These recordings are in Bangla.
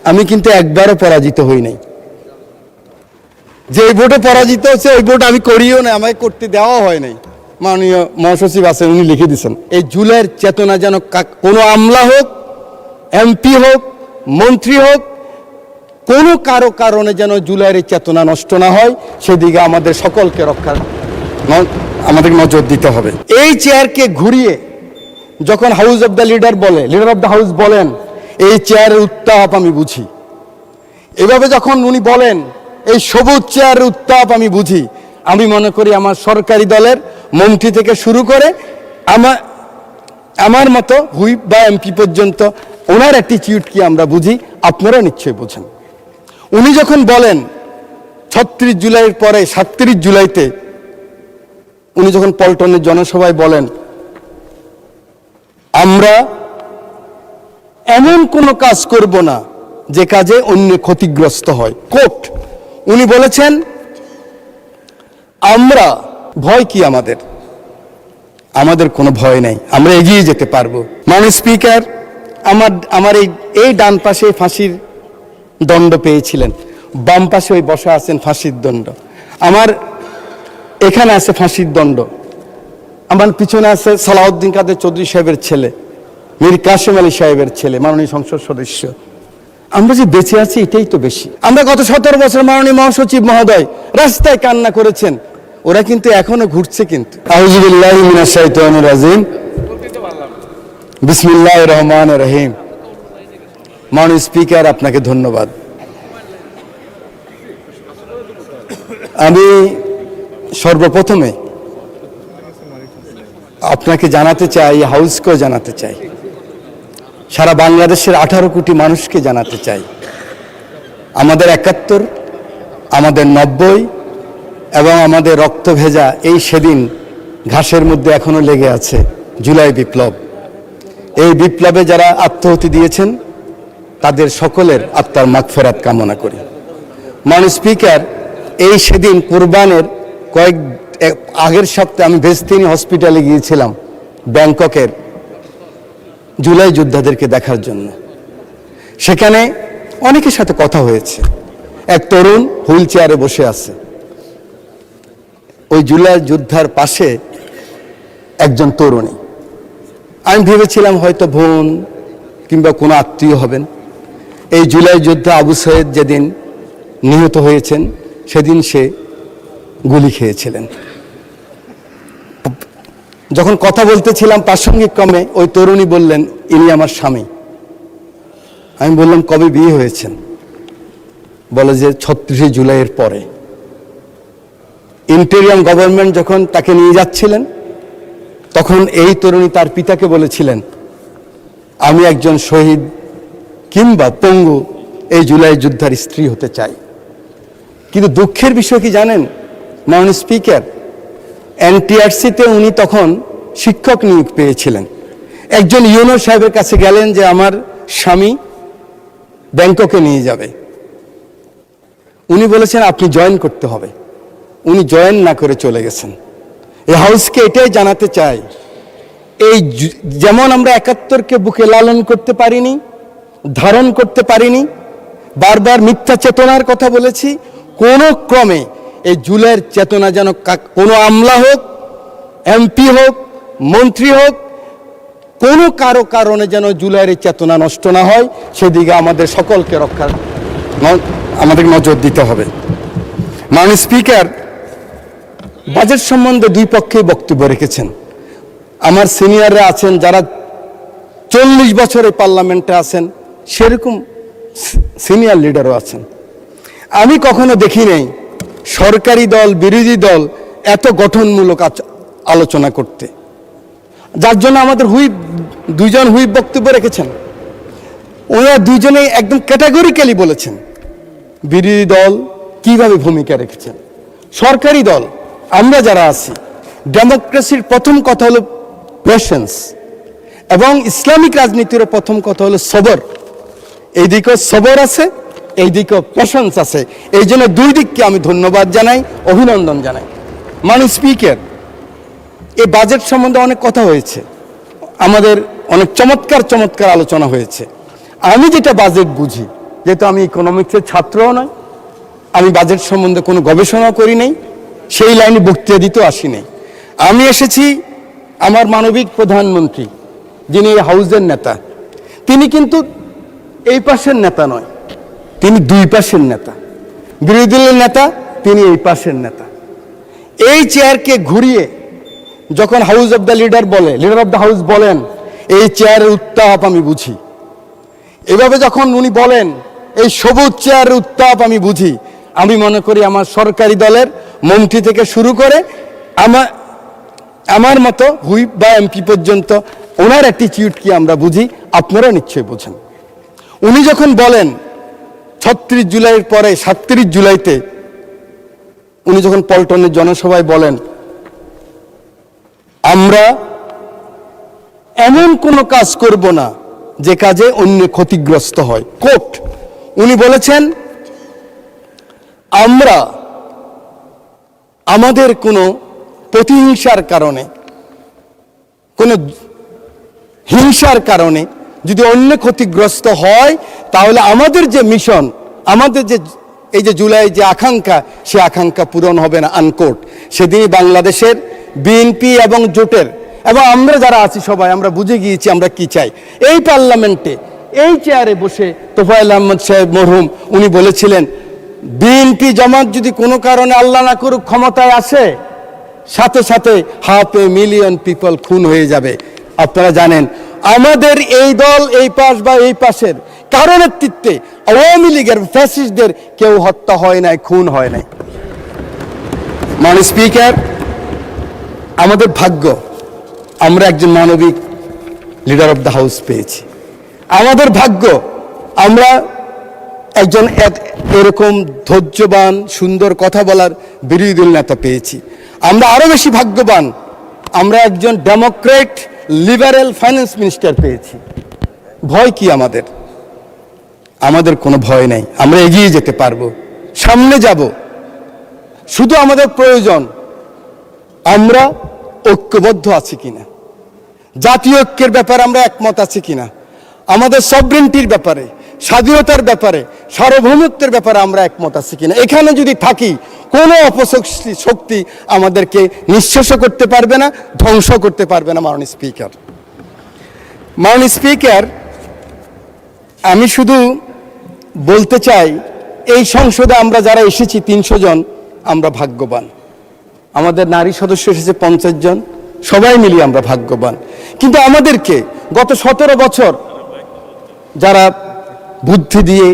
আমি কিন্তু একবারও পরাজিত হই নাই। যে ভোটে পরাজিত হচ্ছে ওই ভোট আমি করিও না, আমাকে করতে দেওয়া হয় নাই। মাননীয় মহাসচিব আছেন, উনি লিখে দিচ্ছেন এই জুলাইয়ের চেতনা যেন কোনো আমলা হোক, এমপি হোক, মন্ত্রী হোক, কোনো কারো কারণে যেন জুলাইয়ের চেতনা নষ্ট না হয়, সেদিকে আমাদের সকলকে আমাদের নজর দিতে হবে। এই চেয়ারকে ঘুরিয়ে যখন house of the leader of the house বলেন, এই চেয়ারের উত্তাপ আমি বুঝি। এভাবে যখন উনি বলেন এই সবুজ চেয়ারের উত্তাপ আমি বুঝি, আমি মনে করি আমার সরকারি দলের মন্ত্রী থেকে শুরু করে আমার মতো হুইপ বা এমপি পর্যন্ত ওনার অ্যাটিটিউড কি আমরা বুঝি, আপনারা নিশ্চয়ই বোঝেন। উনি যখন বলেন ৩৬ জুলাইয়ের পরে ৩৭ জুলাইতে উনি যখন পল্টনের জনসভায় বলেন আমরা এমন কোনো কাজ করব না যে কাজে অন্য ক্ষতিগ্রস্ত হয়, কোট উনি বলেছেন আমরা ভয় কি, আমাদের কোনো ভয় নাই, আমরা এগিয়ে যেতে পারবো। মাননীয় স্পিকার, আমার এই ডান পাশে ফাঁসির দণ্ড পেয়েছিলেন, বাম পাশে ওই বসা আছেন ফাঁসির দণ্ড, আমার এখানে আছে ফাঁসির দণ্ড, আমার পিছনে আছে সালাউদ্দিন কাদের চৌধুরী সাহেবের ছেলে, মীর কাসেম আলী সাহেবের ছেলে, মাননীয় সংসদ সদস্য। আমরা যে বেঁচে আছি এটাই তো বেশি। আমরা গত ১৭ বছর মাননীয় মহাসচিব মহোদয় রাস্তায় কান্না করেছেন, ওরা কিন্তু এখনো ঘুরছে। কিন্তু আউযু বিল্লাহি মিনাশ শাইতানির রাজিম, বিসমিল্লাহির রহমানির রহিম। মাননীয় স্পিকার, আপনাকে ধন্যবাদ। আমি সর্বপ্রথমে আপনাকে জানাতে চাই, হাউসকেও জানাতে চাই, সারা বাংলাদেশের 18 কোটি মানুষকে জানাতে চাই, আমাদের ৭১, আমাদের ৯০ এবং আমাদের রক্ত ভেজা এই সেদিন ঘাসের মধ্যে এখনো লেগে আছে জুলাই বিপ্লব। এই বিপ্লবে যারা আত্মাহুতি দিয়েছেন তাদের সকলের আত্মার মাগফিরাত কামনা করি। মাননীয় স্পিকার, এই সেদিন কুরবানের আগের সপ্তাহে আমি বেস্তিনি হসপিটালে গিয়েছিলাম ব্যাংককের জুলাই যোদ্ধাদেরকে দেখার জন্য। সেখানে অনেকের সাথে কথা হয়েছে। এক তরুণ হুইল চেয়ারে বসে আছে, ওই জুলাই যোদ্ধার পাশে একজন তরুণী। আমি ভেবেছিলাম হয়তো বোন কিংবা কোনো আত্মীয় হবেন। এই জুলাই যোদ্ধা আবু সৈয়দ যেদিন নিহত হয়েছেন সেদিন সে গুলি খেয়েছিলেন। যখন কথা বলতেছিলাম প্রাসঙ্গিক ক্রমে ওই তরুণী বললেন ইনি আমার স্বামী। আমি বললাম কবে বিয়ে হয়েছেন? বলে যে ৩৬ জুলাইয়ের পরে। ইন্টেরিয়াম গভর্নমেন্ট যখন তাকে নিয়ে যাচ্ছিলেন তখন এই তরুণী তার পিতাকে বলেছিলেন আমি একজন শহীদ কিংবা পঙ্গু এই জুলাই যোদ্ধার স্ত্রী হতে চাই। কিন্তু দুঃখের বিষয় কি জানেন মাননীয় স্পিকার, এনটিআরসিতে উনি তখন শিক্ষক নিয়োগ পেয়েছিলেন। একজন ইউনো সাহেবের কাছে গেলেন যে আমার স্বামী ব্যাংককে নিয়ে যাবে। উনি বলেছেন আপনি জয়েন করতে হবে। উনি জয়েন না করে চলে গেছেন। এই হাউসকে এটাই জানাতে চাই, এই যেমন আমরা ৭১কে বুকে লালন করতে পারিনি, ধারণ করতে পারিনি, বারবার মিথ্যা চেতনার কথা বলেছি, কোনো ক্রমে এই জুলাইয়ের চেতনা যেন কোনো আমলা হোক, এমপি হোক, মন্ত্রী হোক, কোনো কারো কারণে যেন জুলাইয়ের চেতনা নষ্ট না হয়, সেদিকে আমাদের সকলকে আমাদের নজর দিতে হবে। মাননীয় স্পিকার, বাজেট সম্বন্ধে দুই পক্ষেই বক্তব্য রেখেছেন। আমার সিনিয়ররা আছেন যারা 40 বছরে পার্লামেন্টে আছেন, সেরকম সিনিয়র লিডারও আছেন। আমি কখনো দেখি নাই সরকারি দল বিরোধী দল এত গঠনমূলক আলোচনা করতে, যার জন্য আমাদের দুইজন হুইপ বক্তব্য রেখেছেন। ওনারা দুইজনেই একদম ক্যাটাগরিক্যালি বলেছেন বিরোধী দল কিভাবে ভূমিকা রেখেছেন। সরকারি দল আমরা যারা আছি, ডেমোক্রেসির প্রথম কথা হলো পেশেন্স এবং ইসলামিক রাজনীতির প্রথম কথা হলো সবর। এই দিকেও সবর আছে, এই দিকেও পেশেন্স আছে। এই জন্য দুই দিককে আমি ধন্যবাদ জানাই, অভিনন্দন জানাই। মাননীয় স্পিকার, এই বাজেট সম্বন্ধে অনেক কথা হয়েছে, আমাদের অনেক চমৎকার চমৎকার আলোচনা হয়েছে। আমি যেটা বাজেট বুঝি, যেহেতু আমি ইকোনমিক্সের ছাত্রও নয়, আমি বাজেট সম্বন্ধে কোনো গবেষণা করি নাই, সেই লাইনে বক্তৃতা দিতেও আসি নাই। আমি এসেছি আমার মানবিক প্রধানমন্ত্রী, যিনি এই হাউসের নেতা, তিনি কিন্তু এই পাশের নেতা নয়, তিনি দুই পাশের নেতা। বিরোধী দলের নেতা, তিনি এই পাশের নেতা। এই চেয়ারকে ঘুরিয়ে যখন হাউস অব দ্য লিডার বলে, লিডার অব দ্য হাউস বলেন, এই চেয়ারের উত্তাপ আমি বুঝি। এভাবে যখন উনি বলেন এই সবুজ চেয়ারের উত্তাপ আমি বুঝি, আমি মনে করি আমার সরকারি দলের মন্ত্রী থেকে শুরু করে আমার মতো হুইপ বা এমপি পর্যন্ত ওনার অ্যাটিটিউড কি আমরা বুঝি, আপনারা নিশ্চয়ই বোঝেন। উনি যখন বলেন ৩৬ জুলাইয়ের পরে ৩৭ জুলাইতে উনি যখন পল্টনের জনসভায় বলেন, আমরা এমন কোনো কাজ করব না যে কাজে অন্য ক্ষতিগ্রস্ত হয়। কোট, উনি বলেছেন আমরা আমাদের কোনো প্রতিহিংসার কারণে, কোনো হিংসার কারণে যদি অন্য ক্ষতিগ্রস্ত হয়, তাহলে আমাদের যে মিশন, আমাদের যে এই যে জুলাই যে আকাঙ্ক্ষা, সে আকাঙ্ক্ষা পূরণ হবে না, আনকোট। সেদিনই বাংলাদেশের বিএনপি এবং জোটের এবং আমরা যারা আছি সবাই আমরা বুঝে গিয়েছি আমরা কি চাই। এই পার্লামেন্টে এই চেয়ারে বসে তোফায়েল আহমদ সাহেব মরহুম উনি বলেছিলেন, বিএনপি জামাত যদি কোনো কারণে আল্লাহ না করুক ক্ষমতায় আসে, সাথে সাথে 500,000 পিপল খুন হয়ে যাবে। আপনারা জানেন আমাদের এই দল এই পাশ বা এই পাশের কারো নেতৃত্বে আওয়ামী লীগের ফ্যাসিস্টদের কেউ হত্যা হয় নাই, খুন হয় নাই। মাননীয় স্পিকার, আমাদের ভাগ্য আমরা একজন মানবিক লিডার অব দ্য হাউস পেয়েছি। আমাদের ভাগ্য আমরা একজন এরকম ধৈর্যবান সুন্দর কথা বলার বিরোধী দল নেতা পেয়েছি। আমরা আরো বেশি ভাগ্যবান, আমরা একজন ডেমোক্রেট লিবারেল ফাইন্যান্স মিনিস্টার পেয়েছি। ভয় কি আমাদের? আমাদের কোনো ভয় নাই, আমরা এগিয়ে যেতে পারবো, সামনে যাব। শুধু আমাদের প্রয়োজন আমরা ঐক্যবদ্ধ আছি কিনা, জাতীয় ঐক্যের ব্যাপারে আমরা একমত আছি কিনা, আমাদের সভরেন্টির ব্যাপারে, স্বাধীনতার ব্যাপারে, সার্বভৌমত্বের ব্যাপারে আমরা একমত আছি কিনা। এখানে যদি থাকি কোনো অপশক্তি আমাদেরকে নিঃশেষ করতে পারবে না, ধ্বংস করতে পারবে না। মাননীয় স্পিকার, আমি শুধু বলতে চাই এই সংসদে আমরা যারা এসেছি 300 জন আমরা ভাগ্যবান। আমাদের নারী সদস্য এসেছে 50 জন, সবাই মিলিয়ে আমরা ভাগ্যবান। কিন্তু আমাদেরকে গত 17 বছর যারা বুদ্ধি দিয়ে,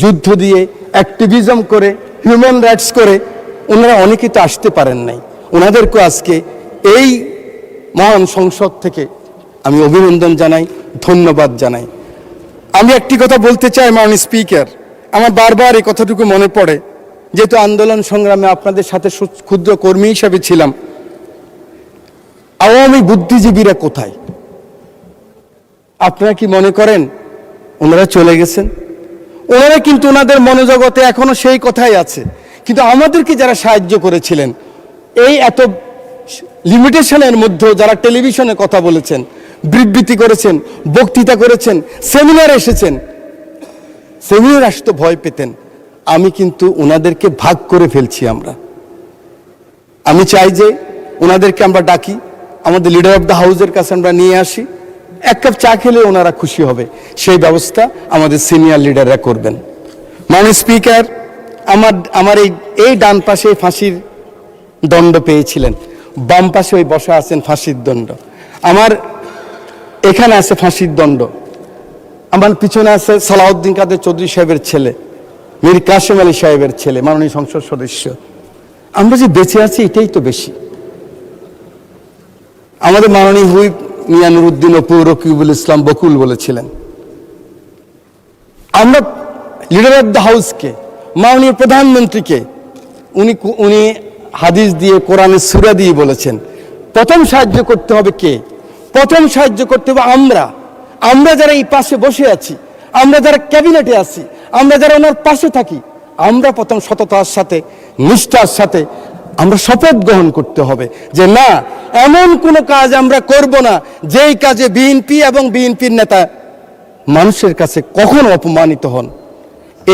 যুদ্ধ দিয়ে, অ্যাক্টিভিজম করে, হিউম্যান রাইটস করে, ওনারা অনেকেই তো আসতে পারেন নাই। ওনাদেরকে আজকে এই মহান সংসদ থেকে আমি অভিনন্দন জানাই, ধন্যবাদ জানাই। আমি একটি কথা বলতে চাই মাননীয় স্পিকার, আমার বারবার এই কথাটুকু মনে পড়ে, যেহেতু আন্দোলন সংগ্রামে আপনাদের সাথে ক্ষুদ্র কর্মী হিসাবে ছিলাম। আওয়ামী বুদ্ধিজীবীরা কোথায়? আপনারা কি মনে করেন ওনারা চলে গেছেন? ওনারা কিন্তু ওনাদের মনোজগতে এখনো সেই কথাই আছে। কিন্তু আমাদেরকে যারা সাহায্য করেছিলেন, এই এত লিমিটেশনের মধ্যেও যারা টেলিভিশনে কথা বলেছেন, বিবৃতি করেছেন, বক্তৃতা করেছেন, সেমিনার এসেছেন, সেমিনার আসতে ভয় পেতেন, আমি কিন্তু ওনাদেরকে ভাগ করে ফেলছি। আমি চাই যে ওনাদেরকে আমরা ডাকি, আমাদের লিডার অব দ্য হাউসের কাছে আমরা নিয়ে আসি, এক কাপ চা খেলে ওনারা খুশি হবে, সেই ব্যবস্থা আমাদের সিনিয়র লিডাররা করবেন। মাননীয় স্পিকার, আমার এই ডান পাশে ফাঁসির দণ্ড পেয়েছিলেন, বাম পাশে ওই বসা আছেন ফাঁসির দণ্ড, আমার এখানে আছে ফাঁসির দণ্ড, আমার পিছনে আছে সালাউদ্দিন কাদের চৌধুরী সাহেবের ছেলে, মীর কাসেম আলী সাহেবের ছেলে, মাননীয় সংসদ সদস্য। আমরা যে বেঁচে আছি এটাই তো বেশি। আমাদের মাননীয় হুইপ মিয়া নুরুদ্দিন অপু রকিবুল ইসলাম বকুল বলেছিলেন, আমরা লিডার অব দ্য হাউসকে, মাননীয় প্রধানমন্ত্রীকে উনি হাদিস দিয়ে, কোরআনের সূরা দিয়ে বলেছেন প্রথম সাহায্য করতে হবে কে? প্রথম সাহায্য করতে হবে আমরা যারা এই পাশে বসে আছি, আমরা যারা ক্যাবিনেটে আছি, আমরা যারা ওনার পাশে থাকি, আমরা প্রথম সততার সাথে, নিষ্ঠার সাথে আমরা শপথ গ্রহণ করতে হবে যে না, এমন কোনো কাজ আমরা করব না যেই কাজে বিএনপি এবং বিএনপির নেতা মানুষের কাছে কখনো অপমানিত হন।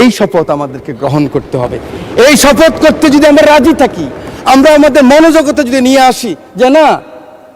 এই শপথ আমাদেরকে গ্রহণ করতে হবে। এই শপথ করতে যদি আমরা রাজি থাকি, আমরা আমাদের মনোজগতে যদি নিয়ে আসি যে না,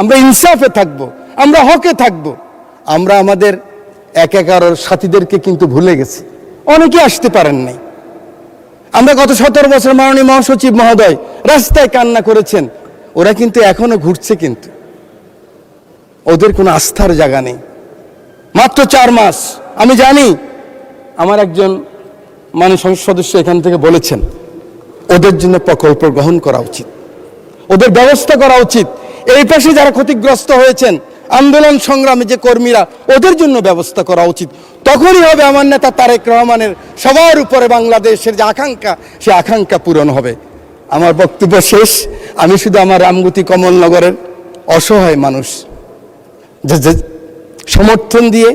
আমরা ইনসাফে থাকব, আমরা হকে থাকব, আমরা আমাদের একাকার সাথীদেরকে কিন্তু ভুলে গেছি, অনেকে আসতে পারেন নাই। আমরা গত 17 বছর মাননীয় মহাসচিব মহোদয় রাস্তায় কান্না করেছেন, ওরা কিন্তু এখনো ঘুরছে, কিন্তু ওদের কোনো আস্থার জায়গা নেই। মাত্র 4 মাস। আমি জানি আমার একজন মাননীয় সংসদ সদস্য এখান থেকে বলেছেন ওদের জন্য প্রকল্প গ্রহণ করা উচিত, ওদের ব্যবস্থা করা উচিত। এই পাশে যারা ক্ষতিগ্রস্ত হয়েছেন আন্দোলন সংগ্রামে যে কর্মীরা, ওদের জন্য ব্যবস্থা করা উচিত। তখনই হবে আমার নেতা তারেক রহমানের সবার উপরে বাংলাদেশের যে আকাঙ্ক্ষা, সে আকাঙ্ক্ষা পূরণ হবে। আমার বক্তব্য শেষ। আমি শুধু আমার রামগতি কমলনগরের অসহায় মানুষ যে সমর্থন দিয়ে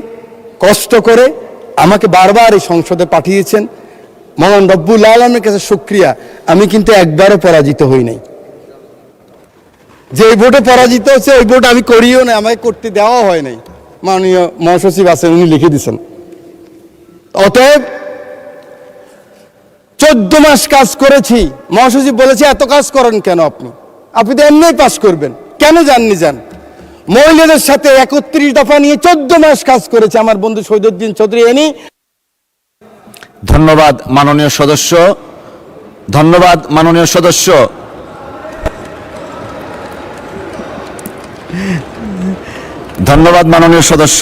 কষ্ট করে আমাকে বারবার এই সংসদে পাঠিয়েছেন, মহান রব্বুল আলামিনের কাছে শুকরিয়া। আমি কিন্তু একবারও পরাজিত হই নাই। যে ভোটে পরাজিত হচ্ছে ওই ভোট আমি করিও না, আমাকে করতে দেওয়া হয় নাই। মাননীয় মহাসচিব আছেন, উনি লিখে দিয়েছেন। অতএব 14 মাস কাজ করেছি। মহাসচিব বলেছে এত কাজ করেন কেন আপনি, আপনি তো এমনি পাস করবেন, কেন যাননি? যান। মহিলাদের সাথে 31 দফা নিয়ে 14 মাস কাজ করেছে আমার বন্ধু শহীদুদ্দিন চৌধুরী এনি। ধন্যবাদ মাননীয় সদস্য, ধন্যবাদ মাননীয় সদস্য। ধন্যবাদ মাননীয় সদস্য।